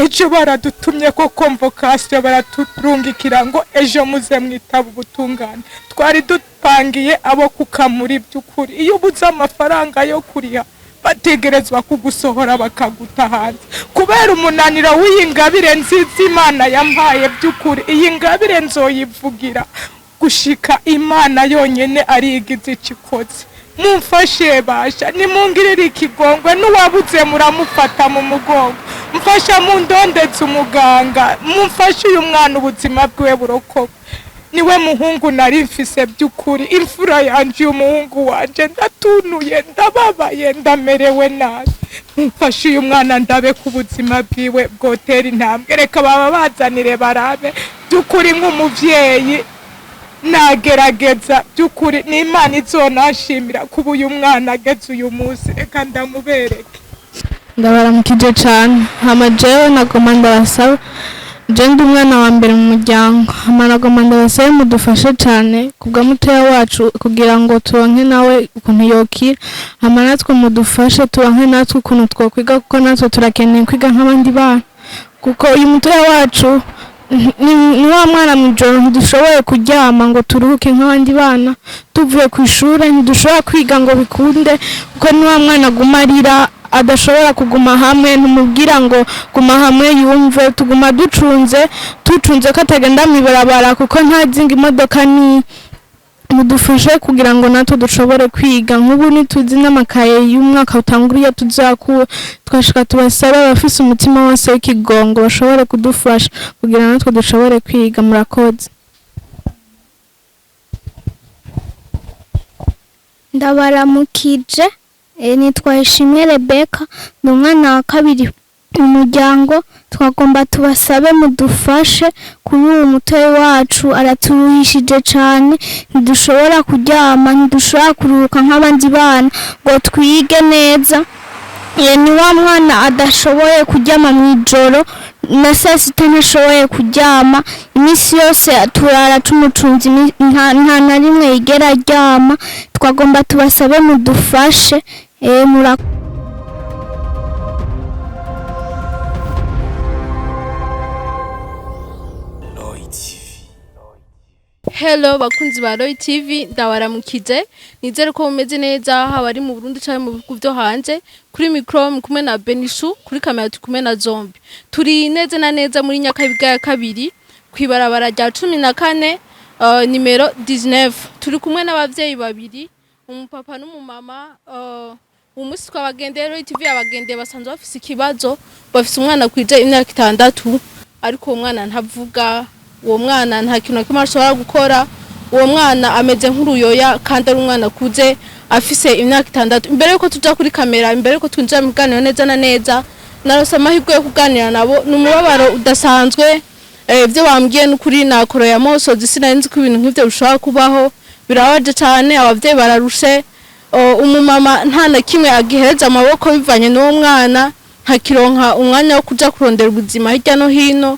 ejo baradutumye ko convocation baraturungikira ngo ejo muze mwitaba ubutungane twari dupangiye abo kukamuri by'ukuri iyo ubuze amafaranga yo kuriha bategerezwa kugusohora bakaguta hanze kubera umunaniro w'iyingabire nziza Imana yampaye by'ukuri iyi ngabire nzoyivugira gushika Imana yonyene ari igize ikikoze mumfashe basha nimungirire ikigongwe n'uwabuze muramufata mu mugongo mfasha mundondetse umuganga mumfashe uyu mwana ubuzima bwe burokoka niwe muhungu nari mfise by'ukuri imfura yanje umuhungu wanje ndatunuye ndababaye ndamerewe nabi mfashe uyu mwana ndabe ku buzima bwiwe bwotera intambwe reka baba bazanire barabe by'ukuri nk'umuvyeyi nagerageza by'ukuri n'Imana izonashimira kuba uyu mwana ageze uyu munsi reka ndamubereke ndabaramukije cyane hamajewe nagoma ndabasaba je ndi umwana wa mbere mu muryango nagoma ndabasabe mudufashe cyane kubwa mutoya wacu kugira ngo turonke nawe ukuntu yokira natwe mudufashe turonke natwe ukuntu twokwiga kuko natwe turakeneye kwiga nk'abandi bana kuko uyu mutoya wacu ni wa mwana mwijoro ntidushoboye kuryama ngo turuhuke nk'abandi bana tuvuye ku ishuri ntidushobora kwiga ngo bikunde kuko ni wa mwana agumarira adashobora kuguma hamwe ntumubwira ngo guma hamwe yumve tuguma ducunze ko atagenda mwibarabara kuko nta zinga imodoka ni mudufashe kugira ngo natwe dushobore kwiga nk'ubu nituzi n'amakaye y'umwaka utanguriye tuzakura twashaka tubasabe abafise umutima wose w'ikigongo bashobore kudufasha kugira natwe dushobore kwiga murakoze ndabaramukije nitwa Ishimwe Rebecca ni umwana wa kabiri mu muryango twagomba tubasabe mudufashe kuri uwo mutoyi wacu araturuhishije cyane ntidushobora kuryama ntidushobora kuruhuka nk'abandi bana ngo twige neza ni wa mwana adashoboye kuryama mu ijoro na saa sita ntashoboye kuryama iminsi yose turara tumucunze nta na rimwe yigera aryama twagomba tubasabe mudufashe Hello bakunzi ba Roy TV ndabaramukije nizere ko mumeze neza haba ari mu Burundi cyangwa mu bihugu byo hanze kuri micro kumwe na Benishu kuri kamera tukumwe na Zombi turi neza na neza muri Nyakabiga ya kabiri kwibarabara rya 14 nimero 19 turi kumwe n'abavyeyi babiri umupapa n'umumama umunsi twabagendeye Roy TV abagendeye basanzwe bafise ikibazo bafise umwana kwije imyaka 6 ariko umwana ntavuga uwo mwana nta kintu kimwe ashobora gukora uwo mwana ameze nk'uruyoya kandi ari umwana kuze afise imyaka 6 imbere yuko tuja kuri kamera imbere yuko twinjira mu ganiro neza na neza narose amahirwe yo kuganira nabo n'umubabaro udasanzwe ibyo bambwiye n'ukuri nakoro ya moso zisinanzi ko ibintu nk'ivyo bishobora kubaho birabaje cyane abavyeyi bararushe umumama nta na kimwe agihereza amaboko bivanye n'uwo mwana ntakironka umwanya wo kuja kurondera ubuzima hirya no hino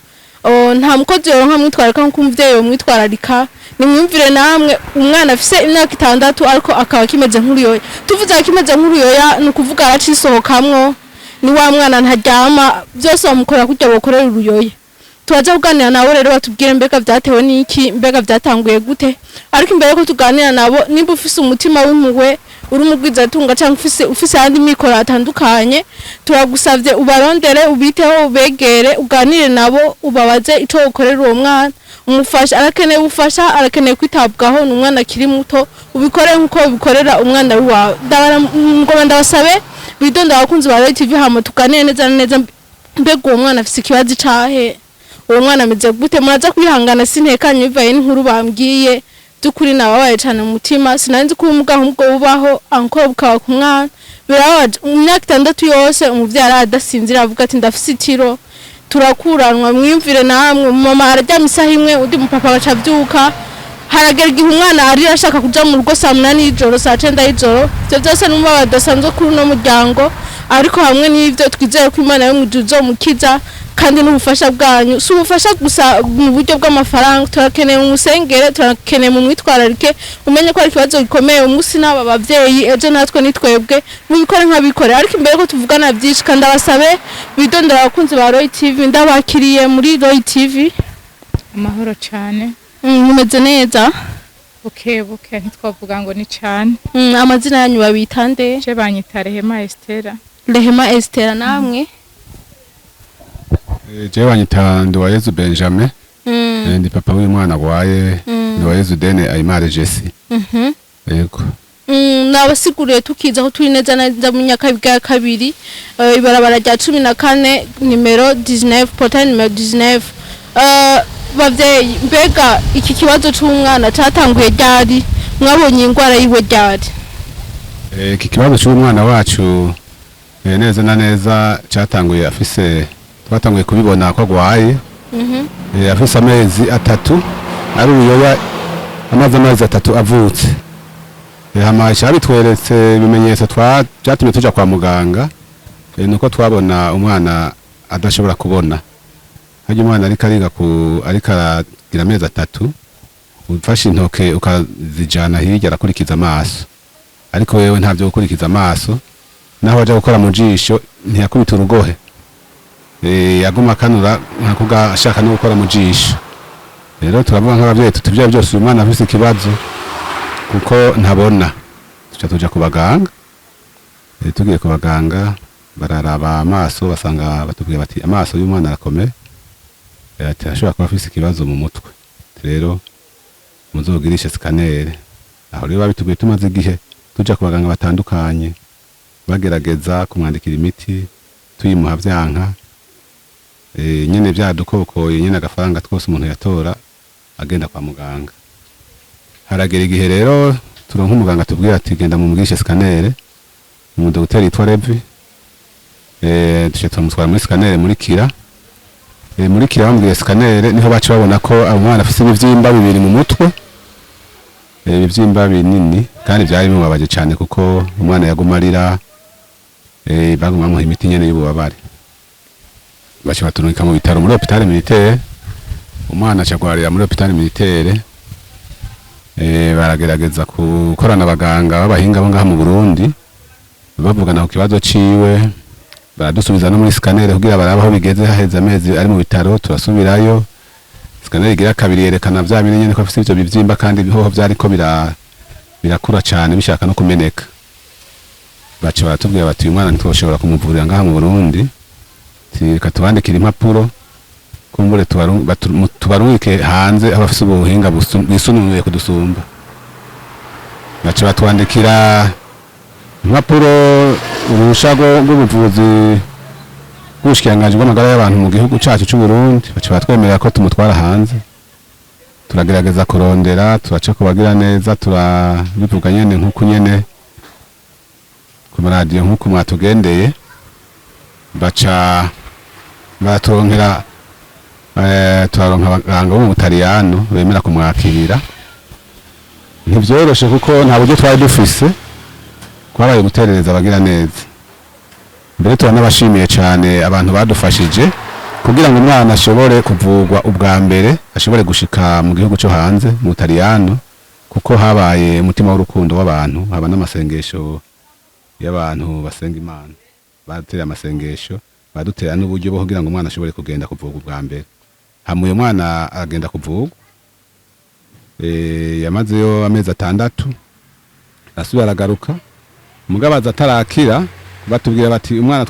nta mukozi yoronka mwitwararika nko umuvyeyi mwitwararika nimwumvire namwe umwana afise imyaka 6 ariko akaba kimeze nk'uruyoya tuvuze kimeze nk'uruyoya nukuvuga aracisohokamwo ni wa mwana ntaryama byose bamukora kujya bokorera uruyoya tubaza kuganira nabo rero batubwire mbega vyatewe n'iki mbega vyatanguye gute ariko imbere ko tuganira nabo nimba ufise umutima w'impuhwe uri mugwiza tunga cyangwa ufise andi mikoro atandukanye turagusavye ubarondere ubiteho ubegere uganire nabo ubabaze ico ukorera uwo mwana umufasha arakeneye ubufasha arakeneye kwitabwaho n'umwana akiri muto ubikore nkuko bikorera umwana wawe ndabasabe bidonda abakunzi ba Roy TV hama tuganire neza neza mbega uwo mwana afise ikibazo cahe uwo mwana ameze gute muraza kwihangana sintekanye bivaye n'inkuru bambwiye dukuri nababaye cyane mu mutima sinanzi ko umugaho ubwo bubaho ankora bukaba ku mwana birabaje imyaka 6 yose umuvyara adasinzira avuga ati ndafise itiro turakuranwa mwimvire namwe mama araryama isaha imwe undi mupapa bacavyuka haragera igihe umwana ari ashaka kuja mu rugo saa 8 y'ijoro saa 9 y'ijoro byo byose n'umubaba dasanzwe kuri no muryango ariko hamwe n'ivyo twizeye ko Imana yo mujuzo mukiza kandi n'ubufasha bwanyu si ubufasha gusa mu buryo bw'amafaranga turakeneye mu musengere turakeneye mu mwitwararike umenye ko ari ikibazo gikomeye umunsi n'aba bavyeyi ejo natwe nitwebwe mubikore nk'abikore ariko imbere ko tuvugana byinshi kandi abasabe bidondera abakunzi ba Roy TV ndabakiriye muri Roy TV amahoro cyane mumeze neza buke ntitwavuga ngo ni cyane amazina yanyu babita nde je banyita Rehema Estera namwe je banyita Nduwayezu Benjamin ndi papa w'umwana gwaye Nduwayezu Dene Aimare Jesse yego nabasiguriye tukiza aho turi neza neza mu nyakabiga ya kabiri ibarabara rya 14 nimero 19 portail nimero 19 bavyeyi mbega iki kibazo c'umwana cyatanguye ryari mwabonye ingwara yiwe ryari iki kibazo c'umwana wacu neza na neza cyatanguye afise twatanguye kubibona ko agwaye afise amezi 3 ari uyoya amazi 3 avutse hamaisha bitweretse ibimenyetso byatumye tuja kwa muganga nuko twabona umwana adashobora kubona haje umwana ariko aragira amezi 3 ufashe intoke ukazijana hirya arakurikiza amaso ariko wewe ntavyo gukurikiza amaso naho waje gukora mu jisho ntiyakubita urugohe yaguma kanura nkakuga ashaka no gukora mu jisho rero turavuga nk'abavyeyi tutuvya byose uyu mwana afise ikibazo kuko ntabona tuja ku baganga tugiye ku baganga bararaba amaso basanga batubwiye bati amaso y'umwana arakomeye ati ashobora kuba afise ikibazo mu mutwe rero muzogirishe scanner aho rero babitubwiye tumaze igihe tuja ku baganga batandukanye bagerageza kumwandikira imiti tuyimuha vyanka nyene vyadukokoye nyene agafaranga twose umuntu yatora agenda kwa muganga haragera igihe rero turonka umuganga tubwira ati genda mu mugishe scanner mu dogiteri yitwa Levi tuje tumutwara muri scanner muri kira bambwiye scanner niho bacu babona ko umwana afise ibivyimba bibiri mu mutwe ibivyimba binini kandi byari bimubabaje cyane kuko umwana yagumarira baguma mu imiti nyene y'ububabare bacu batunuka mu bitaro muri hôpital militaire umwana acagwarira muri hôpital militaire baragerageza gukorana abaganga b'abahinga bo ngaha mu Burundi bavugana ku kibazo ciwe baradusubiza no muri scanner kugira barabaho bigeze haheze amezi ari mu bitaro turasubirayo scanner igira kabiri yerekana vya bintu nyene ko afite ivyo bivyimba kandi bihoho vyari ko birakura cyane bishaka no kumeneka baca baratubwira bati uyu mwana ntitwoshobora kumuvurira ngaha mu Burundi katubandikira impapuro kumbure tubarungike hanze aho afise ubuhinga bisununuye kudusumba baca batwandikira impapuro urushago rw'ubuvuzi bw'ubushikiranganji bw'amagara y'abantu mu gihugu cacu c'u Burundi baca batwemerera ko tumutwara hanze turagerageza kurondera turaca kubagira neza turabivuga nyene nk'uko nyene ku radio nk'uko mwatugendeye baca baturonkera turaronka abaganga bo mu Butaliyano bemera kumwakirira ntivyoroshe kuko nta buryo twari dufise kwaraye guterereza abagira neza mbere turanabashimiye cyane abantu badufashije kugira ngo umwana ashobore kuvugwa ubwa mbere ashobore gushika mu gihugu cyo hanze mu Butaliyano kuko habaye umutima w'urukundo w'abantu haba n'amasengesho y'abantu basenga Imana batera amasengesho badutera n'uburyo bwo kugira ngo umwana ashobore kugenda kuvugwa ubwa mbere hamuye umwana agenda kuvugwa yamazeyo amezi 6 asubira aragaruka mugabaza atarakira batubwira bati umwana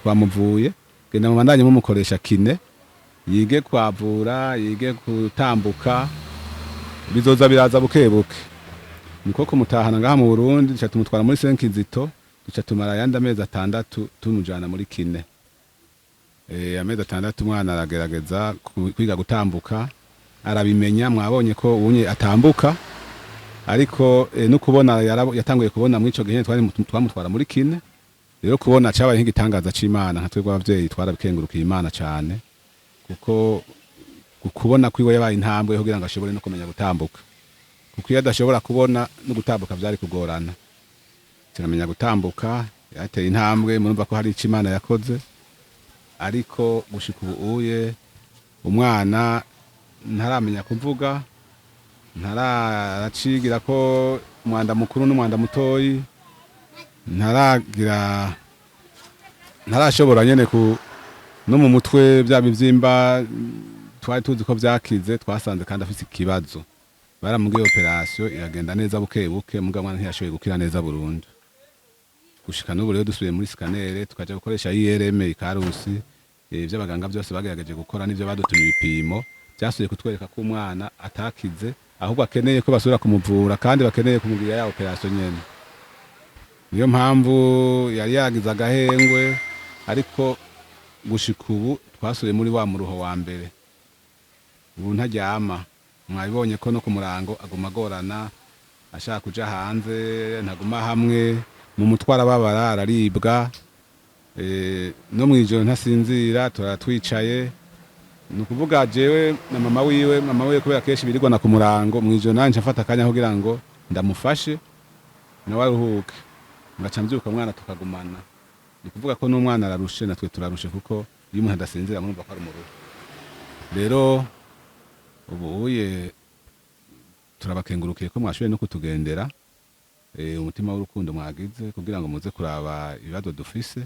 twamuvuye genda mu bandanye mumukoresha kine yige kwavura yige gutambuka bizoza biraza bukebuke niko kumutahana ngaha mu Burundi duca tumutwara muri Senkizito duca tumara yandi amezi 6 tumujana muri kine amezi 6 umwana aragerageza kwiga gutambuka arabimenya mwabonye ko unye atambuka ariko no kubona yatanguye kubona muri ico gihe twamutwara muri kine rero kubona cyabaye nk'igitangaza c'Imana nka twebwe abavyeyi twarabikengurukiye Imana cyane kuko kubona kwiwe yabaye intambwe kugira ngo ashobore no kumenya gutambuka kuko iyo adashobora kubona no gutambuka byari kugorana turamenya gutambuka yateye intambwe murumva ko hari icyo Imana yakoze ariko gushika ubuye umwana ntaramenya kuvuga, ntaracigira ko umwanda mukuru n'umwanda mutoyi, ntarashobora nyene no mu mutwe bya bivyimba twari tuzi ko vyakize, twasanze kandi afise ikibazo. Baramugiye operation iragenda neza buke buke, mugabo mwana ntiyashoboye gukira neza burundu. Gushika n'ubu rero dusubiye muri scanner tukaja gukoresha IRM ikarusi, ivyo abaganga byose bagerageje gukora n'ivyo badutumye ibipimo byasubiye kutwereka ko umwana atakize, ahubwo akeneye ko basubira kumuvura kandi bakeneye kumugirira ya operation nyene. Niyo mpamvu yari yagize agahengwe, ariko gushika ubu twasubiye muri wa muruho wa mbere. Ubu ntaryama, mwabibonye ko no ku murango aguma agorana, ashaka kuja hanze, ntaguma hamwe, mu mutwara babara araribwa, no mwijoro ntasinzira, turatwicaye. Nukuvuga jewe na mama wiwe kubera kenshi birirwana ku murango, mwijoro nanje mfata akanya kugira ngo ndamufashe nawe aruhuke, ngaca mvyuka umwana tukagumana. Nikuvuga ko n'umwana ararushe natwe turarushe, kuko iyo umuntu adasinzira murumva ko ari mu rugo. Rero ubuye turabakengurukiye ko mwashoboye no kutugendera, umutima w'urukundo mwagize kugira ngo muze kuraba ibibazo dufise.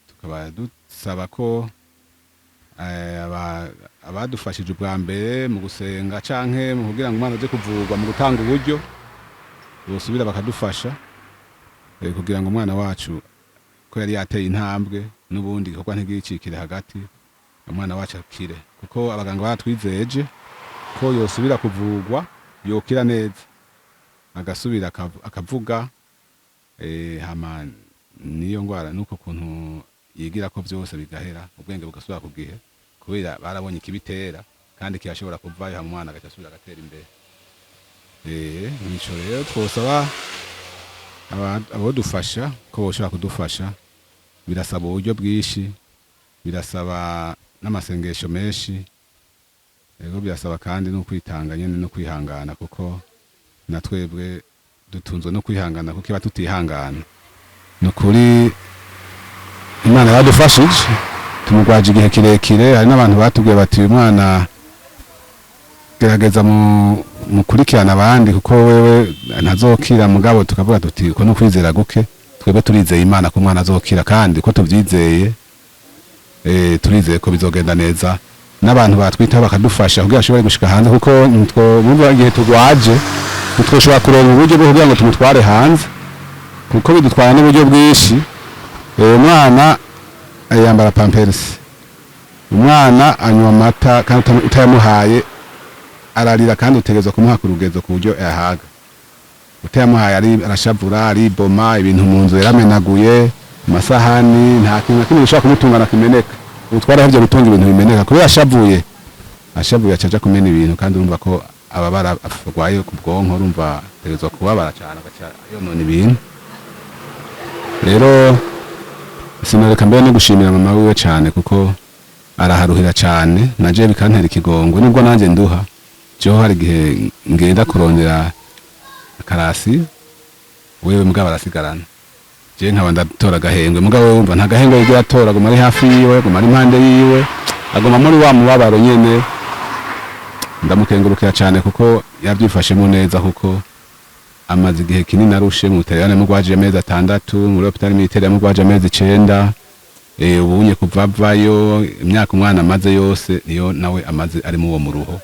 Tukaba dusaba ko abadufashije ubwa mbere mu gusenga canke mu kugira ngo umwana aje kuvurwa, mu gutanga uburyo, bosubira bakadufasha kugira ngo umwana wacu ko yari yateye intambwe n'ubundi igikorwa ntigicikire hagati, umwana wacu akire, kuko abaganga baratwizeje ko yosubira kuvurwa yokira neza, agasubira akavuga, hama niyo ngwara nuko kuntu yigira ko byose bigahera, ubwenge bugasubira ku gihe, kubera barabonye ikibitera kandi kiyashobora kuvayo, hama umwana agasubira agatera imbere. Nico rero twosaba abo dufasha ko boshobora kudufasha. Birasaba uburyo bwinshi, birasaba n'amasengesho menshi, ego birasaba kandi no kwitanga nyene no kwihangana, kuko natwebwe dutunzwe no kwihangana, kuko iba tutihangana nukuri Imana yadufashije, tumugwaje igihe kirekire. Hari n'abantu batubwiye bati uyu mwana gerageza mukurikirana abandi kuko wewe ntazokira, mugabo tukavuga tuti ko no kwizera guke, twebwe turizeye Imana ko umwana azokira, kandi ko tuvyizeye turizeye ko bizogenda neza. N'abantu batwita bakadufasha kugira ashobore gushika hanze, kuko mu gihe tugwaje twoshobora kuronka uburyo bwo kugira ngo tumutware hanze, kuko bidutwara n'uburyo bwinshi. Umwana yambara pampers, umwana anywa amata kandi utayamuhaye ararira, kandi utegerezwa kumuha ku rugezo ku buryo yahaga. Utayamuhaye arashavura, ariboma, ibintu mu nzu yaramenaguye, amasahani, nta kintu kimwe gishobora kumutungana kimeneka. Utwara havyo gutunga ibintu bimeneka, kubera ashavuye acaja kumena ibintu, kandi urumva ko ababara afurwaye ku bwonko, urumva ategerezwa kubabara cyane, agaca yonona ibintu. Rero sinoreka mbere no gushimira mama wiwe cyane, kuko araharuhira cyane, naje bikantera ikigongo, nubwo nanje nduha cyo. Hari gihe ngenda kurondera akarasi, wewe mugabo arasigarana, je nkaba ndatora agahengwe, mugabo wewe umva nta gahengwe yigira atora, guma ari hafi yiwe, guma ari impande yiwe, agoma muri wa mubabaro nyene. Ndamukengurukira cyane kuko yabyifashemo neza, kuko amaze igihe kinini arushe. Mu Butaliyani mugwaje amezi 6, muri hospital militaire mugwaje amezi 9. Ubunye kuvavayo imyaka umwana amaze yose niyo nawe amaze ari mu uwo muruho,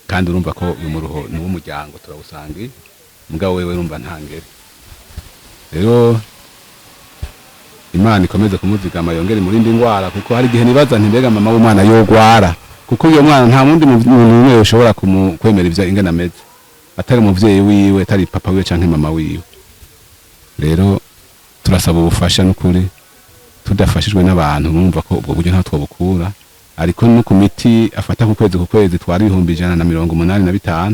kandi urumva ko uyu muruho ni w'umuryango turawusangi, mugabo wewe urumva ntangere. Rero Imana ikomeze kumuzigama, yongere murindi ngwara, kuko hari gihe nibaza nti mbega mama w'umwana yogwara, kuko uyo mwana nta mundi muntu umwe yoshobora kwemera ivyo ingana ameze, atari umuvyeyi wiwe, atari papa wiwe canke mama wiwe. Rero turasaba ubufasha n'ukuri, tudafashijwe n'abantu mwumva ko ubwo buryo nta twobukura, ariko no ku miti afata ku kwezi twari 185,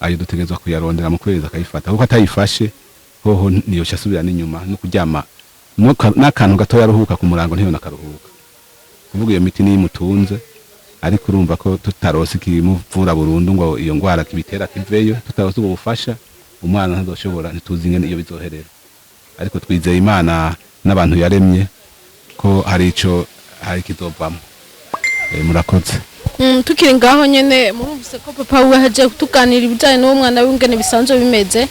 ayo dutegezwa kuyarondera mu kwezi akayifata, kuko atayifashe hoho niyo cyasubira n'inyuma no kuryama n'akantu gato yaruhuka ku murango ntiyo nakaruhuka. Kuvuga iyo miti ni imutunze, ariko urumva ko tutarose kimuvura burundu ngo iyo ngwara kibitera kiveyo, tutarose ubwo bufasha umwana ntazoshobora, ntituzi ingene iyo bizoherera. Ariko twizeye Imana n'abantu yaremye ko hari ico hari ikizovamo. Murakoze. Tukiri ngaho nyene murumvise ko papa we haje kutuganira ibijanye n'uwo mwana w'ingene bisanzwe bimeze.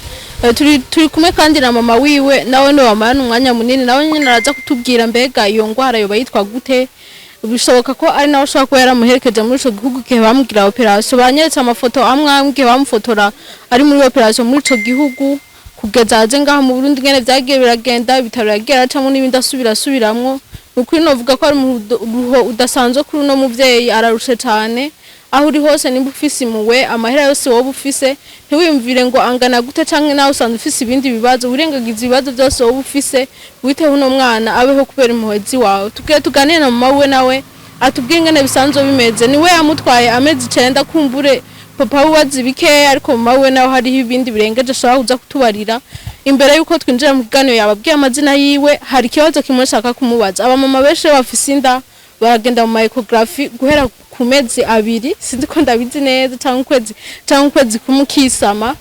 Turi kumwe kandi na mama wiwe nawe no bamara umwanya munini nawe nyene araza kutubwira mbega iyo ngwara yo bayitwa gute. Bishoboka ko ari nawe ushaka ko yaramuherekeje muri ico gihugu gihe bamugira operation banyeretse amafoto amwe gihe bamufotora ari muri operation muri ico gihugu kugeza aje ngaha mu Burundi ngene vyagiye biragenda bitaragera acamo n'ibindi asubiramwo. Ukuri novuga ko ari ruho udasanzwe kuri no muvyeyi ararushe cyane aho uri hose nimba ufise imuwe amahera yose wowe ufise ntiwiyumvire ngo angana gute canke nawe usanzwe ufise ibindi bibazo urengagiza ibibazo byose wowe ufise witeho no mwana abeho kubera impuhezi wawe tuganire na mama we nawe atubwire ngene bisanzwe bimeze niwe yamutwaye amezi 9 kumbure papa we azibike ariko mama we nawe hari ibindi birengeje ashaka kuza kutubarira imbere yuko twinjira mu kiganiro yababwiye amazina yiwe hari ikibazo kimwe shaka kumubaza aba mama beshe bafise inda baragenda mu ecography guhera ku mezi 2 sinzi ko ndabizi neza cyangwa ukwezi kumukisama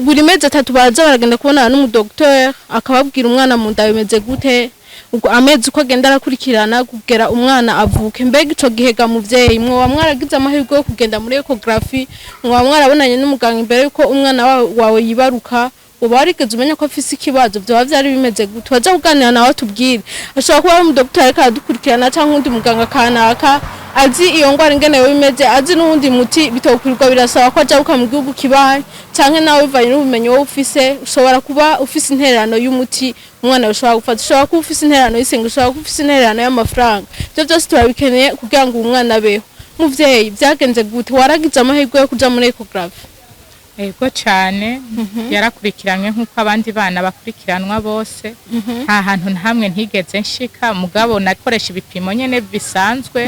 buri mezi 3 baraza baragenda kubona n'umudokteur akababwira umwana mu nda bimeze gute ubwo amezi uko agenda arakurikirana kugera umwana avuke mbega ico gihega muvyeyi mwo mwaragize amahirwe yo kugenda muri ecography mwo mwarabonanye n'umuganga imbere yuko umwana wawe yibaruka uba warigeze umenya ko afise ikibazo byo byari bimeze gute waje kuganira nawe tubwire ashobora kuba ari umudoktori ariko adukurikirana cyangwa undi muganga kanaka azi iyo ngwara ingene yo bimeze azi n'undi muti bitokurirwa birasaba ko aja mu gihugu kibaye canke nawe bivanye n'ubumenyi wowe ufise ushobora kuba ufise intererano y'umuti umwana ushobora gufata ushobora kuba ufise intererano y'isenga ushobora kuba ufise intererano y'amafaranga byo byose turabikeneye kugira ngo umwana abeho muvyeyi byagenze gute waragize amahirwe yo kuja muri ecography Ego cyane yarakurikiranywe nkuko abandi bana bakurikiranwa bose nta hantu hamwe ntigeze nshika mugabo nakoresha ibipimo nyene bisanzwe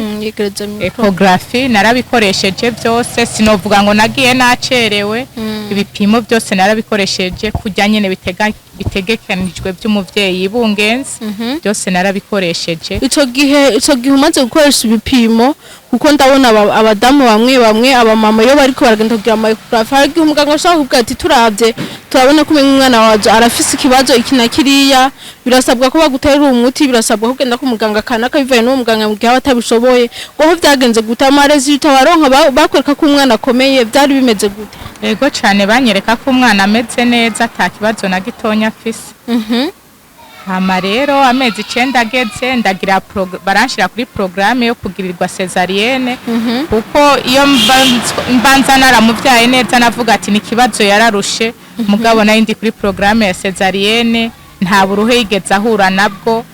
ecography narabikoresheje byose sinovuga ngo nagiye nacerewe ibipimo byose narabikoresheje kujya nyene bitegekanijwe by'umuvyeyi bungenzi byose narabikoresheje ico gihe umaze gukoresha ibipimo kuko ndabona abadamu bamwe abamama yo bariko baragenda kugira ama ecography hari umuganga ashaka kuvuga ati turavye turabona ko umwana waje arafise ikibazo ikina kiriya birasabwa ko bagutera umuti birasabwa kugenda ku muganga kanaka bivaye no muganga mu gihe abatabishoboye ngo vyagenze gutama resultat baronka bakwereka ko umwana akomeye byari bimeze gute Ego cyane banyereka ko umwana ameze neza ata kibazo na gitonya afise hama rero amezi 9 ageze ndagira baranshira kuri programme yo kugirirwa cesarienne kuko iyo mbanza naramuvyaye neza navuga ati ni kibazo yararushe mugabo nayo ndi kuri programme ya cesarienne nta buruhe yigeze ahura nabwo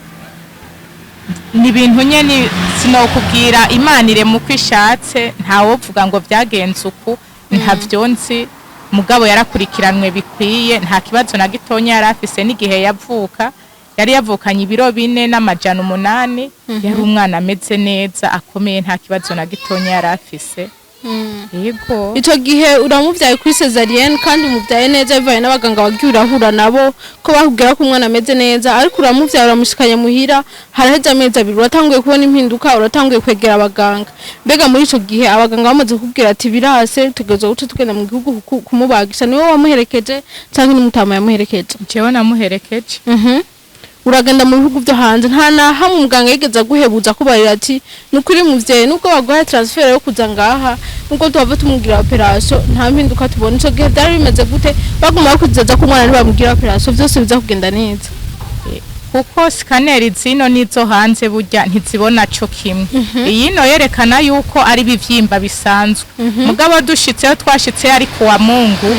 ni ibintu nyene sinokubwira imanire mu kwishatse ntawo vuga ngo vyagenze uku ntavyonzi mugabo yarakurikiranwe bikwiye nta kibazo na gitonya yarafise n'igihe yavuka yari yavukanye ibiro 4 n'amajana 8 yari umwana ameze neza akomeye nta kibazo na gitonya yarafise yego ico gihe uramuvyaye kuri cesarienne kandi umuvyaye neza bivaye n'abaganga bagiye urahura nabo ko bakubwira ko umwana ameze neza ariko uramuvyaye uramushikanye muhira haraheze amezi 2 uratanguye kubona impinduka uratanguye kwegera abaganga mbega muri ico gihe abaganga bamaze kukubwira ati birase tugezo uce tugenda mu gihugu kumubagisha niwe wamuherekeje canke n'umutama yamuherekeje jewe namuherekeje uragenda mu bihugu byo hanze nta na hamwe umuganga yigeze guhebuza kubarira ati nukuri muvyeyi nubwo baguha transfer yo kuza ngaha nubwo tuva tumugira operation nta mpinduka tubona ico gihe byari bimeze gute baguma bakuzaza ko umwana nibamugira operation byose biza kugenda neza kuko scanner zino nizo hanze burya ntizibona cyo kimwe iyi no yerekana yuko ari bivyimba bisanzwe mugabo dushitseho twashitse ari kuwa Mungu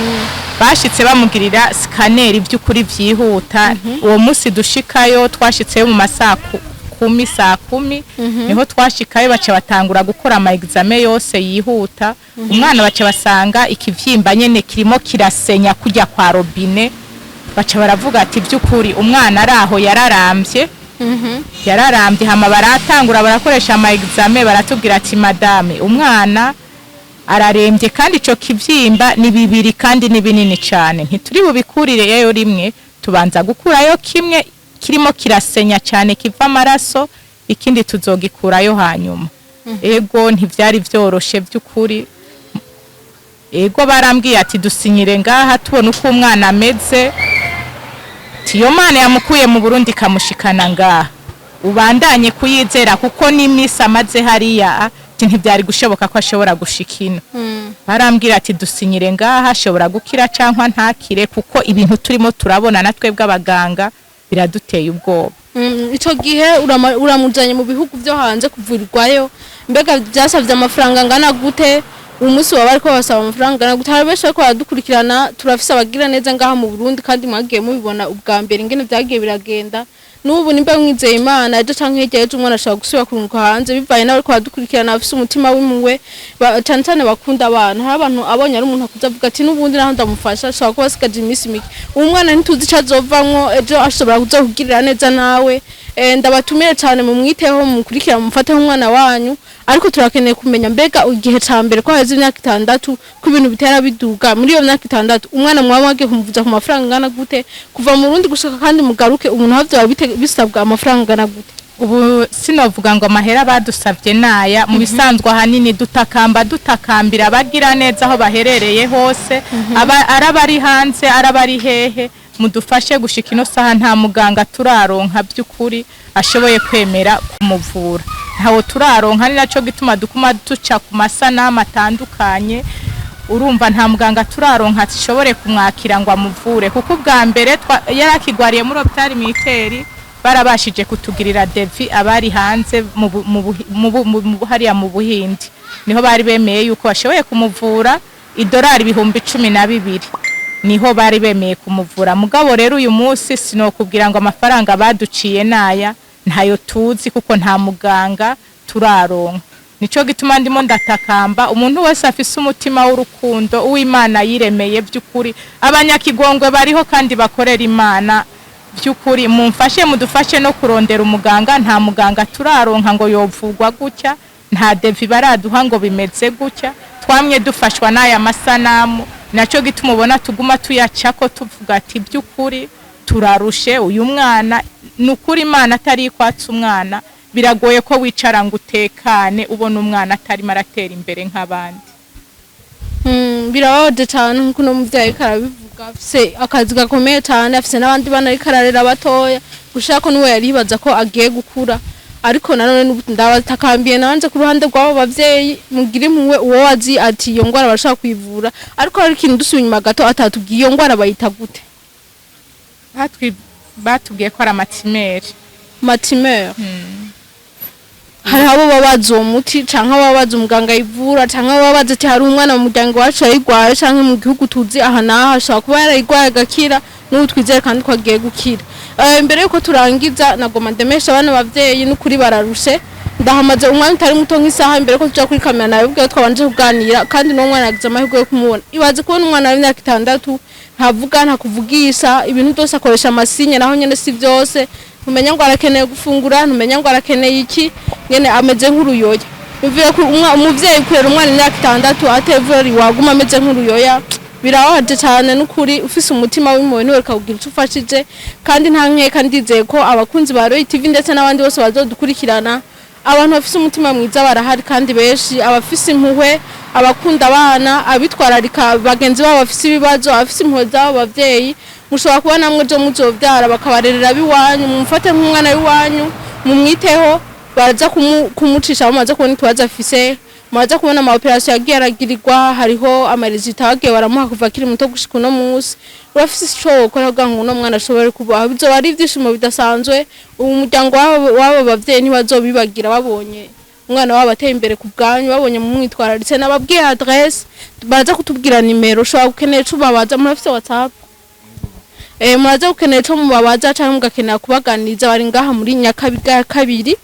bashitse bamugirira scanner by'ukuri vyihuta uwo musi dushikayo twashitseyo mu masaku 10 niho twashikayo bace batangura gukora ama examen yose yihuta umwana bace basanga ikivyimba nyene kirimo kirasenya kujya kwa robine bace baravuga ati by'ukuri umwana araho yararambye yararambye hama baratangura barakoresha ama examen baratubwira ati madame umwana ararembye kandi ico kivyimba ni bibiri kandi ni binini cyane ntituri bubikurire yeyo rimwe tubanza gukurayo kimwe kirimo kirasenya cyane kiva amaraso ikindi tuzogikurayo hanyuma ego ntivyari vyoroshe by'ukuri ego barambwiye ati dusinyire ngaha tubona uko umwana ameze tiyo mana yamukuye mu Burundi kamushikana ngaha ubandanye kuyizera kuko n'imisi amaze hariya ntibyari gushoboka ko ashobora gushika ino barambwira ati dusinyire ngaha ashobora gukira cyangwa ntakire kuko ibintu turimo turabona natwe bw'abaganga biraduteye ubwoba. Ico gihe uramujanye mu bihugu byo hanze kuvurirwayo mbega byasavye amafaranga ngana gute umunsi waba ariko basaba amafaranga ngana gute hari benshi ariko baradukurikirana turafise abagira neza ngaha mu Burundi kandi mwagiye mubibona ubwa mbere ingene byagiye biragenda n'ubu nimba mwizeye Imana ejo canke hirya y'ejo umwana ashobora gusubira kurunguka hanze bivaye nawe ko badukurikirana afise umutima w'impuhwe cyane cyane bakunda abantu hari abantu abonye ari umuntu akuza avuga ati n'ubundi naho ndamufasha ashobora kuba asigaje iminsi mike umwana ntituzi ico azovamwo ejo ashobora kuza kugirira neza nawe ndabatumire cyane mu mwiteho mukurikira mufate umwana wanyu ariko turakeneye kumenya mbega igihe ca mbere ko heze imyaka 6 ko ibintu bitera biduga muri iyo myaka 6 umwana mwawe wagiye kumuvuza ku mafaranga ngana gute kuva mu Burundi gushika kandi mugaruke umuntu havyo bisabwa amafaranga ngana gute ubu sinovuga ngo amahera badusavye naya mu bisanzwe ahanini dutakambira abagira neza aho baherereye hose arabari hanze arabari hehe mudufashe gushika ino saha nta muganga turaronka by'ukuri ashoboye kwemera kumuvura ntawo turaronka ni naco gituma dukuma duca ku masanamu atandukanye urumva nta muganga turaronka ashobore kumwakira ngo amuvure kuko ubwa mbere yarakigwariye muri hôpital militaire barabashije kutugirira devi abari hanze mu hariya mu Buhindi niho bari bemeye yuko bashoboye kumuvura $12 12,000 niho bari bemeye kumuvura mugabo rero uyu munsi sinokubwira ngo amafaranga baduciye naya ntayo tuzi kuko nta muganga turaronka nico gituma ndimo ndatakamba umuntu wese afise umutima w'urukundo uw'Imana yiremeye by'ukuri abanyakigongwe bariho kandi bakorera Imana by'ukuri mumfashe mudufashe no kurondera umuganga nta muganga turaronka ngo yovugwa gutya nta devi baraduha ngo bimeze gutya twamye dufashwa n'aya masanamu naco gituma ubona tuguma tuyacako tuvuga ati by'ukuri turarushe uyu mwana nukuri Imana atari kwatsa umwana biragoye ko wicara ngo utekane ubona umwana atari maratera imbere nk'abandi birabaje cyane nkuko no muvyaye karabivuga afise akazi gakomeye cyane afise n'abandi bana ari kararera batoya gushaka nuwe yaribaza ko agiye gukura ariko nanone ndabatakambiye nanje ku ruhande rw'abo bavyeyi mugira impuwe uwo wazi ati iyo ngwara bashaka kwivura ariko hari ikintu dusubiye inyuma gato atatubwiye iyo ngwara bayita gute batubwiye ko ari matimere hari abo babaza uwo muti canke babaza umuganga yivura canke babaza ati hari umwana mu muryango wacu yayigwaye canke mu gihugu tuzi aha naha ashobora kuba yarayigwaye agakira n'ubu twizere kandi ko agiye gukira mbere yuko turangiza nagoma ndemesha abana bavyeyi n'ukuri bararushe ndahamaze umwanya utari muto nk'isaha imbere ko tuja kuri kamera nawe ubwo twabanje kuganira kandi no mwana yagize amahirwe yo kumubona ibaze kubona umwana w'imyaka 6 ntavuga ntakuvugisha ibintu byose akoresha amasinye naho nyene si byose ntumenya ngo arakeneye gufungura ntumenya ngo arakeneye iki nyene ameze nk'uruyoya bivuye ko umuvyeyi kurera umwana imyaka 6 atevuri waguma ameze nk'uruyoya birawaje cyane n'ukuri ufise umutima w'impuhwe niwe kakugira icyo ufashije kandi nta nkeka ndizeye ko abakunzi ba Roy TV ndetse n'abandi bose bazodukurikirana abantu bafise umutima mwiza barahari kandi benshi abafise impuhwe abakunda abana abitwararika bagenzi babo bafise ibibazo abafise impuhwe z'abo bavyeyi mushobora kuba namwe jo muzovyara bakabarerera biwanyu mumfate nk'umwana w'iwanyu mumwiteho baraza kumucisha bamaze kubona itubaza afise maze kubona ama operation yagiye aragirirwa hariho amarizita bagiye baramuha kuva kiri muto gushika no munsi urafise ico ukora kugira ngo uno mwana ashobore kubaho bizoba ari ivyishimo bidasanzwe umuryango wabo bavyeyi ntibazobibagira babonye umwana wabo ateye imbere ku bwanyu babonye mu mwitwararitse nababwiye adresse baraza kutubwira nimero ushobora gukeneye cyo babaza murafise WhatsApp muraza gukeneye cyo mubabaza cyangwa mugakenera kubaganiriza bari ngaha muri Nyakabiga kabiri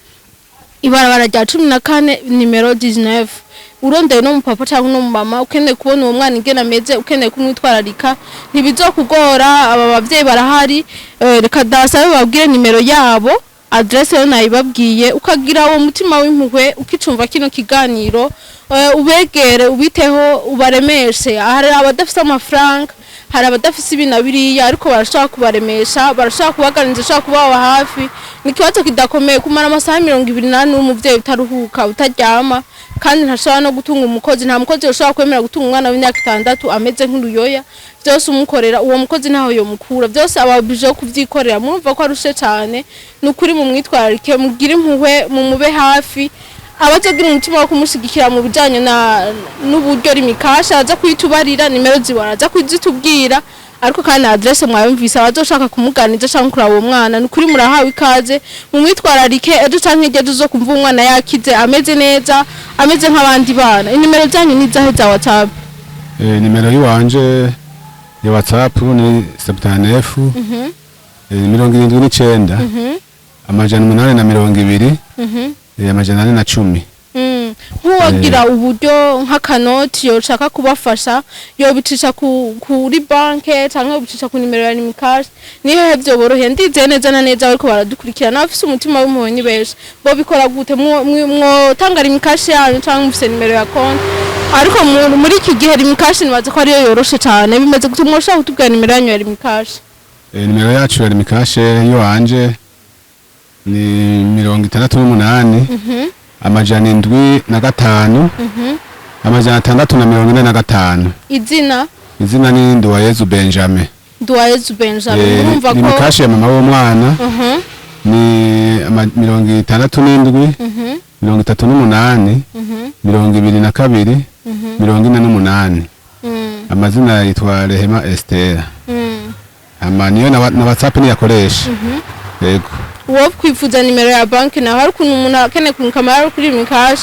ibarabara rya 14 nimero 19 urondeye no mupapa cyangwa no mama ukeneye kubona uwo mwana ingena meze ukeneye kumwitwararika ntibizokugora aba bavyeyi barahari reka dasabe babwire nimero yabo adresse yo nayibabwiye ukagira uwo mutima w'impuhwe ukicumva kino kiganiro ubegere ubiteho ubaremeshe hari abadafite amafaranga hari abadafise ibina biriya ariko barashaka kubaremesha barashaka kubaganiriza barashaka kubaba hafi ni ikibazo kidakomeye kumara amasaha 28 umuvyeyi utaruhuka utaryama kandi ntashobora no gutunga umukozi nta mukozi ushobora kwemera gutunga umwana w'imyaka 6 ameze nk'uruyoya byose umukorera uwo mukozi ntaho yo mukura byose ababije kuvyikorera murumva ko arushe cyane nukuri mu mwitwararike mugira impuhwe mu mube hafi abazogira umutima wo kumushigikira mu bijanye n'uburyo rimikasha aza kwitubarira nimero zibara aza kwizitubwira ariko kandi adresse mwayumvise abazoshaka kumuganiza cyangwa kuraba uwo mwana nukuri murahawe ikaze mu mwitwararike ejo canke ejo zo kumva umwana yakize ameze neza ameze nk'abandi bana inimero zanyu ni zahe za WhatsApp nimero yiwanje ya WhatsApp ni 79 79 amajana 820 amajana 410 nkuwagira uburyo nk'akanoti yoshaka kubafasha yobicisha kuri banke cyangwa yobicisha ku nimero ya Nimikash nihe byo borohe ndize neza na neza ariko baradukurikirana bafise umutima w'umuhonyi besha bo bikora gute mwo tanga Nimikash yanyu cyangwa mufise nimero ya konti ariko muri iki gihe Nimikash nibaza ko ariyo yoroshe cyane bimeze gute mwoshaka kutubwira nimero yanyu ya Nimikash nimero yacu ya Nimikash yo anje ni 68 amajana 7 amajana 645 izina ni Nduwayezu Benjamin urumva ko Nimikash ya mama w'umwana ni 67 38 22 48 amazina yitwa Rehema Esther niyo na WhatsApp ni yakoresha yego uwo kwifuza nimero ya banki na hari kuntu umuntu akene kunkamara kuri Nimikash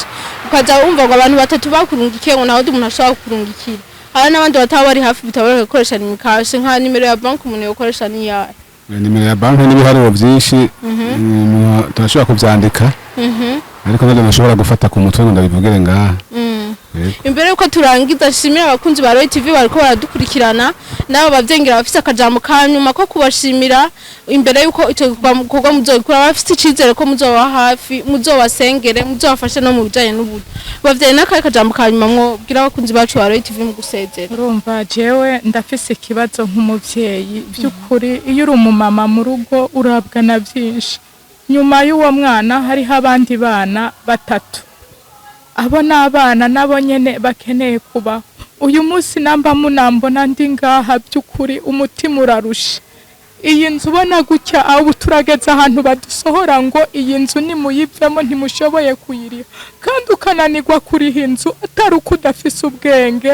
ukaza umva ngo abantu batatu bakurungikiye ngo naho umuntu ashobora kurungikira hari n'abandi bataba bari hafi bitabara gukoresha Nimikash nka nimero ya banki umuntu yokoresha ni ya nimero ya banki n'ibiharuro byinshi turashobora kubyandika ariko nabyo nashobora gufata ku mutwe ngo ndabivugire ngaha imbere yuko turangiza shimira abakunzi ba Roy TV bariko baradukurikirana nabo bavyengera bafise akajambo kanyuma ko kubashimira imbere yuko icyo gikorwa muzokora bafise icizere ko muzoba hafi muzobasengere muzobafashe no mu bijanye n'ubuto bavye n'akaye kajambo kanyuma mwo bwira abakunzi bacu ba Roy TV mu gusezera urumva jewe ndafise ikibazo nk'umuvyeyi by'ukuri iyo uri umumama mu rugo urabwa na byinshi nyuma y'uwo mwana hariho abandi bana batatu abo n'abana nabo nyene bakeneye kuba uyu munsi namba munambona ndi ngaha by'ukuri umutima urarusha iyi nzu ubona gutya aho turageze ahantu badusohora ngo iyi nzu nimuyivemo ntimushoboye kuyiriha kandi ukananirwa kuriha inzu atari uko udafise ubwenge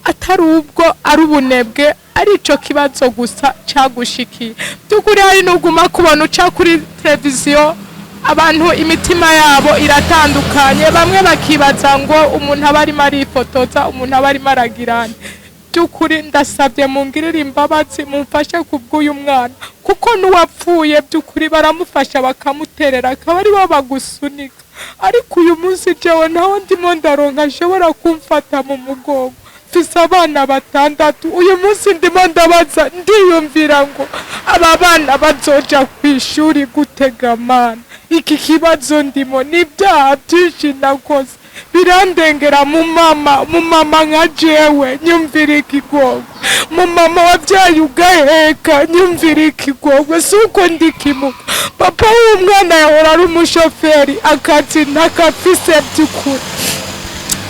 atari ubwo ari ubunebwe ari ico kibazo gusa cagushikiye by'ukuri hari n'uguma kubona uca kuri televiziyo abantu imitima yabo iratandukanye bamwe bakibaza ngo umuntu aba arimo arifotoza umuntu aba arimo aragirana by'ukuri ndasabye mungirire imbabazi mumfashe kubw'uyu mwana kuko n'uwapfuye by'ukuri baramufasha bakamuterera akaba ari bo bagusunika ariko uyu munsi jewe naho ndimo ndaronka nshobora kumfata mu mugongo mfise abana 6 uyu munsi ndimo ndabaza ndiyumvira ngo aba bana bazoja kw'ishuri gutega mana iki kibazo ndimo n'ibyaha byinshi nakoze birandengera mu mama nka jewe nyumvira ikigongwe mu mama wabyaye ugaheka nyumvira ikigongwe suko ndikimuka papa w'umwana yahora ari umushoferi akazi ntakafise by'ukuri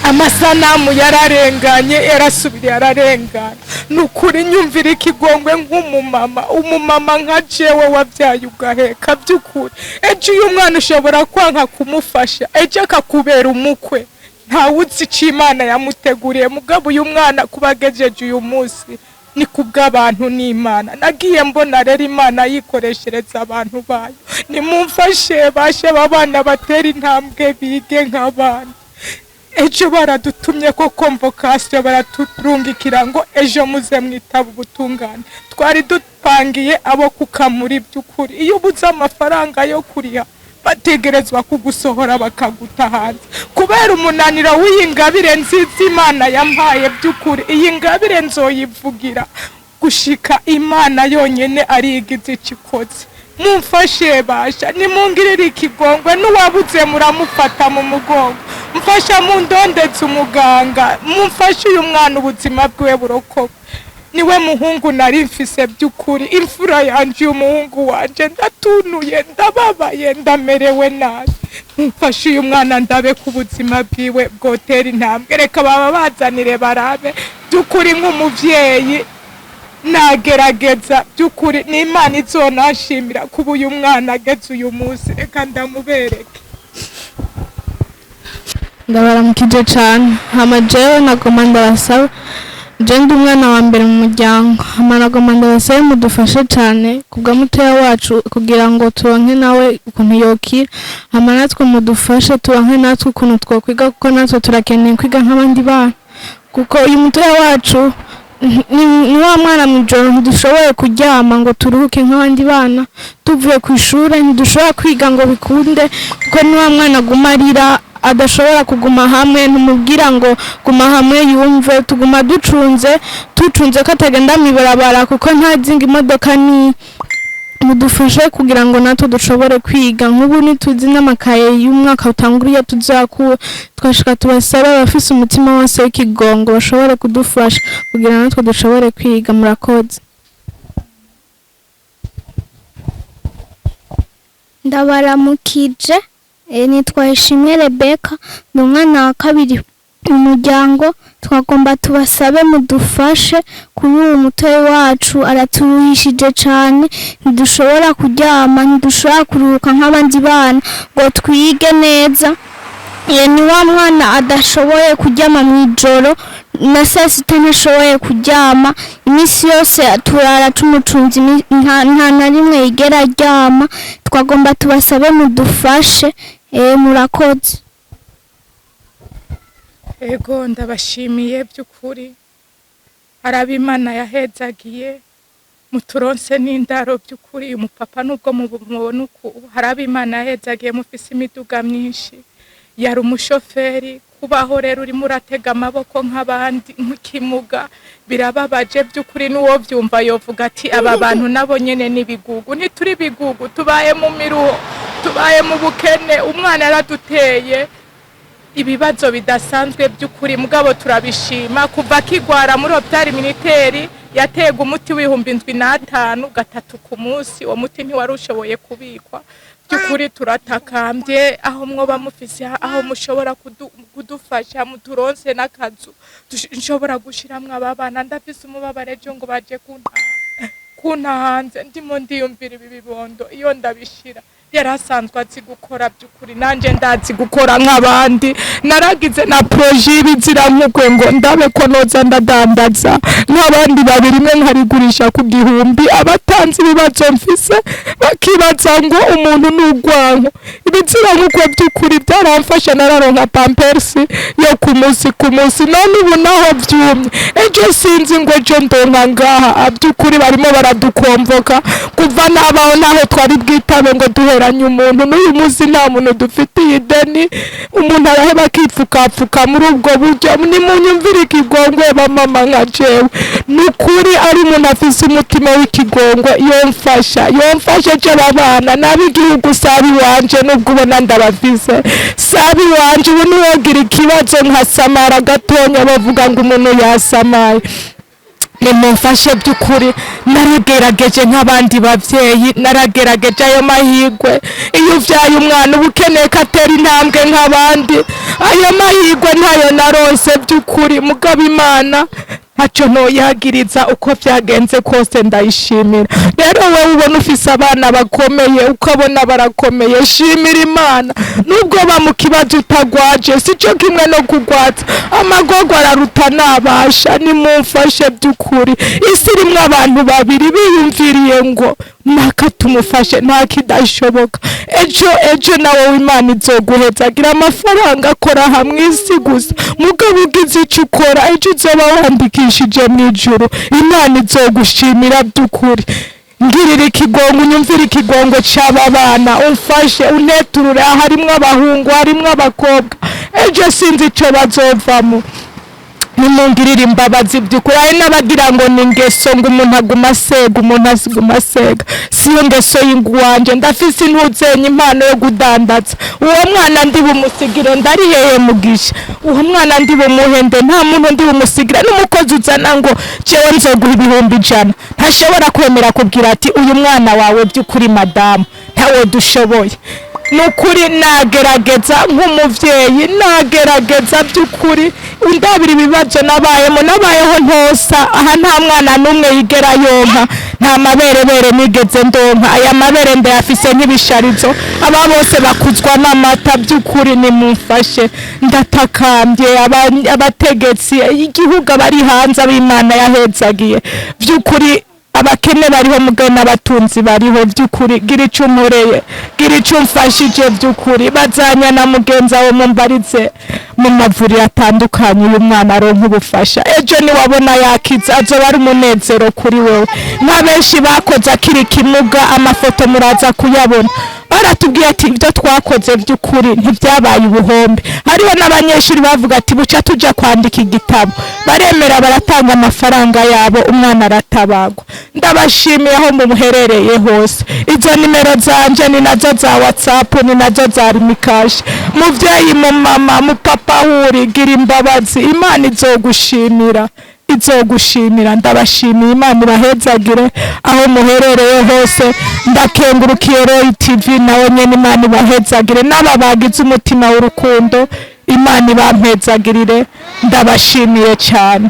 amasanamu yararenganye yarasubira yararengana nukuri nyumvira ikigongwe umumama nka jewe wabyaye ugaheka by'ukuri ejo uyu mwana ushobora kwanka kumufasha ejo akakubera umukwe ntawuzi icyo Imana yamuteguriye mugabo uyu mwana kubagejeje uyu munsi ni kubw'abantu n'Imana nagiye mbona rero Imana yikoreshereza abantu bayo nimumfashe bashe babana batera intambwe bige nk'abana ejo baradutumye ko convocation baraturungikira ngo ejo muze mwitaba ubutungane twari dupangiye abo kukamuri by'ukuri iyo ubuze amafaranga yo kuriha bategerezwa kugusohora bakaguta hanze kubera umunaniro w'iyingabire nziza Imana yampaye by'ukuri iyi ngabire nzoyivugira gushika Imana yonyene ari igize ikikoze mumfashe basha nimungirire ikigongwe n'uwabuze muramufata mu mugongo mfasha mundondetse umuganga mumfashe uyu mwana ubuzima bwe burokoka niwe muhungu nari mfise by'ukuri, imfura yanje umuhungu wanje, ndatunuye ndababaye ndamerewe nabi. Mfashe uyu mwana ndabe ku buzima bwiwe bwotera intambwe, reka baba bazanire barabe by'ukuri nk'umuvyeyi nagerageza by'ukuri n'Imana izonashimira kuba uyu mwana ageze uyu munsi, reka ndamubereke. Ndabaramukije cyane, hama jewe nagoma ndabasaba, je ndi umwana wa mbere mu muryango, hama nagoma ndabasabe mudufashe cyane kubwa mutoya wacu kugira ngo turonke nawe ukuntu yokira, hama natwe mudufashe turonke natwe ukuntu twokwiga, kuko natwe turakeneye kwiga nk'abandi bana, kuko uyu mutoya wacu ni wa mwana mw'ijoro ntidushoboye kuryama ngo turuhuke nk'abandi bana, tuvuye ku ishuri ntidushobora kwiga ngo bikunde, kuko ni wa mwana aguma arira adashobora kuguma hamwe, ntumubwira ngo guma hamwe yumve, tuguma ducunze ko atagenda mw'ibarabara kuko ntazinga imodoka. Ni mudufashe kugira ngo natwe dushobore kwiga, nk'ubu ntituzi n'amakaye y'umwaka utanguriye tuzakura, twashaka tubasaba abafise umutima wose w'ikigongo bashobore kudufasha kugira natwe dushobore kwiga. Murakoze. Ndabaramukije, nitwa Ishimwe Rebeka, ni umwana wa kabiri mu muryango. Twagomba tubasabe mudufashe kuri uwo mutoyi wacu, araturuhishije cyane, ntidushobora kuryama, ntidushobora kuruhuka nk'abandi bana ngo twige neza. Ni wa mwana adashoboye kuryama mw'ijoro, na saa sita ntashoboye kuryama, iminsi yose turara tumucunze, nta na rimwe yigera aryama. Twagomba tubasabe mudufashe. Murakoze. Ego ndabashimiye by'ukuri, araba Imana yahezagiye muturonse n'indaro by'ukuri. Uyu mupapa nubwo mubona uku, haraba Imana yahezagiye mufise imiduga myinshi, yari umushoferi. Kubaho rero urimo uratega amaboko nk'abandi nk'ikimuga birababaje by'ukuri, n'uwo byumva yovuga ati aba bantu nabo nyene n'ibigugu. Ntituri bigugu, tubaye mu miruho, tubaye mu bukene, umwana yaraduteye ibibazo bidasanzwe by'ukuri, mugabo turabishima. Kuva kigwara muri hopitali militeri yatega umuti w'ibihumbi 75 gatatu ku munsi, uwo muti ntiwari ushoboye kubikwa by'ukuri. Turatakambye aho mwoba mufise, aho mushobora kudufasha muturonse n'akazu nshobora gushiramwe aba bana. Ndafise umubabare ejo ngo baje kunta hanze, ndimo ndiyumvira ibi bibondo, iyo ndabishira yarasanzwe azi gukora by'ukuri, nanje ndazi gukora nk'abandi. Naragize na projet y'ibizira nk'ukwe ngo ndabe ko noza ndadandaza nk'abandi babiri, imwe nkarigurisha ku 1000. Abatanze ibibazo mfise bakibaza ngo umuntu n'ugwanko. Ibizira nk'ukwe by'ukuri byaramfasha, nararonka pampers yo ku munsi, none ubu naho byumye. Ejo sinzi ngo ejo ndonka ngaha by'ukuri, barimo baradukomvoka kuva nabaho naho twari bwitabe ngo duhera umuntu. N'uyu munsi nta muntu dufitiye ideni, umuntu araheba akipfukapfuka muri ubwo buryo. Nimunyumvire ikigongwe bamama nka jewe, nukuri ari umuntu afise umutima w'ikigongwe yomfasha je babana n'abigihugu. Sabi wanje nubwo ubona ndabafise, sabi wanje ubu niwogira ikibazo nkasamara gatonya bavuga ngo umuntu yasamaye. Nimufashe by'ukuri, naragerageje nk'abandi bavyeyi, naragerageje ayo mahigwe. Iyo uvyaye umwana uba ukeneye ko atera intambwe nk'abandi, ayo mahigwe ntayo naronse by'ukuri, mugabo Imana ntaco noyagiriza. Uko vyagenze kose ndayishimira. Rero wowe ubona ufise abana bakomeye, ukabona barakomeye, shimira Imana. Nubwo mu kibazo utagwaje, sico kimwe no kugwaza. Amagorwa araruta nabasha. Nimumfashe by'ukuri, isi irimwo abantu babiri biyumviriye ngo naka tumufashe, nta kidashoboka. Ejo nawe Imana izoguhezagira amafaranga, akora hamwe isi gusa, mugabo ugize ico ukora ejo uzoba wandikishije mw'ijuru. Imana izogushimira by'ukuri. Ngirira ikigongo, unyumvire ikigongo c'aba bana, umfashe uneturure. Harimwo abahungu, harimwo abakobwa, ejo sinzi ico bazovamo. nimungirire imbabazi by'ukuri ari n'abagira ngo ni ingeso ngo umuntu aguma asega umuntu asiguma asega siyo ngeso y'ingwanje ndafise intuzenye impano yo gudandaza uwo mwana ndi bumusigire ndari hehe mugisha uwo mwana ndi bumuhende nta muntu ndi bumusigira n'umukozi uzana ngo jewe nzoguha 100 ntashobora kwemera kubwira ati uyu mwana wawe by'ukuri madamu ntawe dushoboye nukuri nagerageza nk'umuvyeyi nagerageza by'ukuri undabira ibibazo nabayeho ntosa aha nta mwana numwe yigera yonka nta maberebere nigeze ndonka aya mabere ndayafise nk'ibisharizo aba bose bakuzwa n'amata by'ukuri nimumfashe ndatakambye abategetsi igihugu bari hanze ab'Imana yahezagiye by'ukuri abakene bariho mugabo n'abatunzi bariho by'ukuri gira icumureye gira icumfashije by'ukuri bazanya na mugenza wo mumbarize mu mavuri atandukanye uyu mwana aronka ubufasha ejo ni wabona yakiza azoba ari umunezero kuri wewe n'abenshi bakoze akiri kimuga amafoto muraza kuyabona baratubwiye ati ibyo twakoze by'ukuri ntibyabaye ubuhombe hariho n'abanyeshuri bavuga ati buca tuja kwandika igitabo baremera baratanga amafaranga yabo umwana aratabagwa ndabashimiye aho muherereye hose izo nimero zanje ni nazo za WhatsApp ni nazo za rimikaje muvyeyi mu mama mu papa huri gira imbabazi Imana izogushimira ndabashimiye Imana ibahezagire aho muherereye hose ndakengurukiye Roy TV nawe nyene Imana ibahezagire n'ababagize umutima w'urukundo Imana ibampezagirire ndabashimiye cyane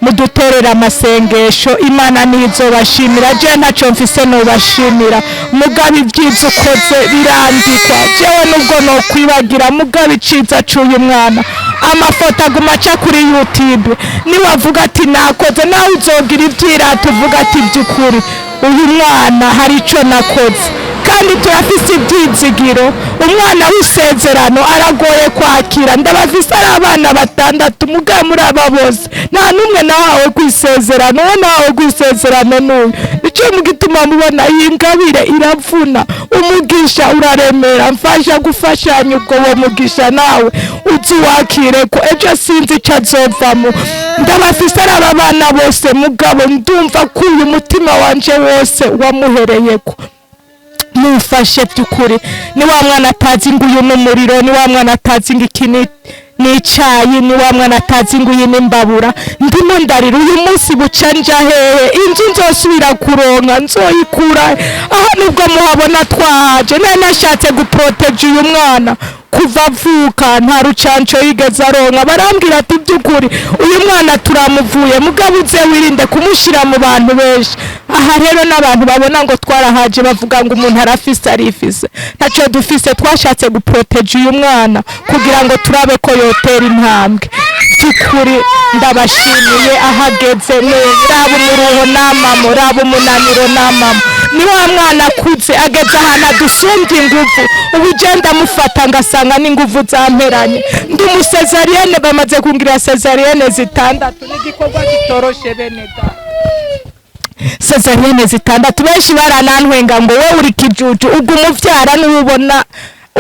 muduterera amasengesho Imana nizo bashimira je ntaco mfise no bashimira mugabe ibyiza ukoze birandikwa jewe nubwo no kwibagira mugabe iciza cuye umwana amafoto aguma aca kuri YouTube niwavuga ati nakoze nawe uzogira ivyirato uvuga ati by'ukuri uyu mwana hari ico nakoze kandi turafise ibyizigiro umwana w'isezerano aragoye kwakira ndabafise ari abana batandatu mugabe muri aba bose nta numwe nahawe kwisezerano wowe nahawe kwisezerano n'uyu nico mugituma mubona yingabire iravuna umugisha uraremera mfasha gufashanya ubwo wo mugisha nawe uzi wakire ko ejo sinzi ico azovamo ndabafise ari aba bana bose mugabo ndumva ko uyu mutima wanje wose wamuhereyeko mufashe by'ukuri ni wa mwana atazi nguyu n'umuriro ni wa mwana atazi ngikini n'icayi ni wa mwana atazi nguyu n'imbabura ndimo ndarira uyu munsi buca nja hehe inzu nzosubira kuronka nzoyikura aha nubwo muhabona twahaje nashatse guproteje uyu mwana kuva avuka nta rucanco yigeze aronka barambwira ati by'ukuri uyu mwana turamuvuye mugabo uze wirinde kumushira mu bantu benshi aha rero n'abantu babona ngo twarahaje bavuga ngo umuntu arafise arifise ntaco dufise twashatse guproteje uyu mwana kugira ngo turabe ko yotera intambwe by'ukuri ndabashimiye ahageze raba umuruho n'amamo raba umunaniro n'amamo ni wa mwana akuze ageze ahantu adusumbye inguvu ubugenda mufata ngasanga n'inguvu zamperanye ndi umusezariyene bamaze kungira sezariyene 6 n'igikorwa gitoroshe bene da sezariyene 6 benshi baranantwenga ngo wowe uri kijuju ubwo umuvyara n'ubona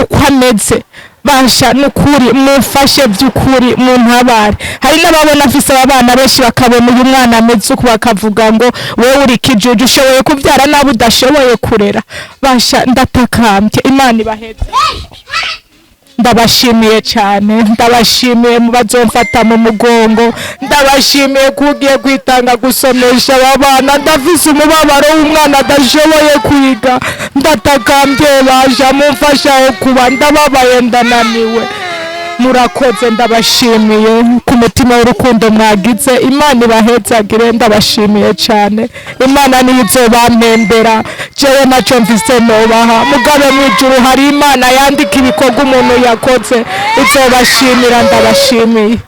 uko ameze basha nukuri mufashe by'ukuri mu ntabare hari n'ababona afise abana benshi bakabona uyu mwana ameze uko bakavuga ngo wewe uri kijuju ushoboye kubyara nabo udashoboye kurera basha ndatakambye Imana ibaheze ndabashimiye cyane ndabashimiye mu bazomfata mu mugongo ndabashimiye kugiye kwitanga gusomesha abana ndafise umubabaro w'umwana adashoboye kwiga ndatakambye baje mumfashaho kuba ndababaye ndananiwe murakoze ndabashimiye ku mutima w'urukundo mwagize Imana ibahezagire ndabashimiye cyane Imana nizo bampembera jewe naco mfise nobaha mugabe mwijuru hari Imana yandika ibikorwa umuntu yakoze izobashimira ndabashimiye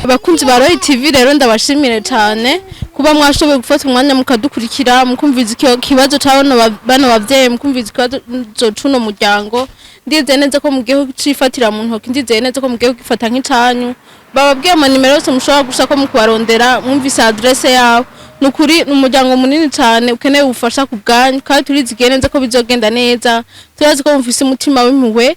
abakunzi ba Roy TV rero ndabashimire cyane kuba mwashoboye gufata umwanya mukadukurikira mukumviza ikibazo cy'abana bano bavyeyi mukumviza ikibazo cuno muryango ndize neza ko mugiye cifatira mu ntoki ndize neza ko mugiye kwifata nk'icanyu bababwiye ama nimero yose mushobora gushaka mu kubarondera mwumvise adresse yabo nukuri umuryango munini cyane ukeneye ubufasha ku bwanyu kandi turizigiye neza ko bizogenda neza turazi ko mufise umutima w'impuhwe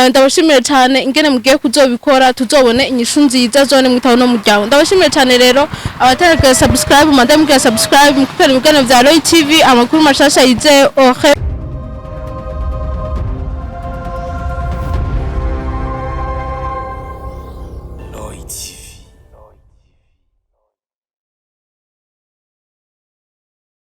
ndabashimire cyane ingene mugiye kuzobikora tuzobone inyishu nziza zone mwitaho no muryango ndabashimire cyane rero abataragira subscribe madamugira subscribe mukutera ibiganiro vya Roy TV amakuru mashasha yizeye Roy TV.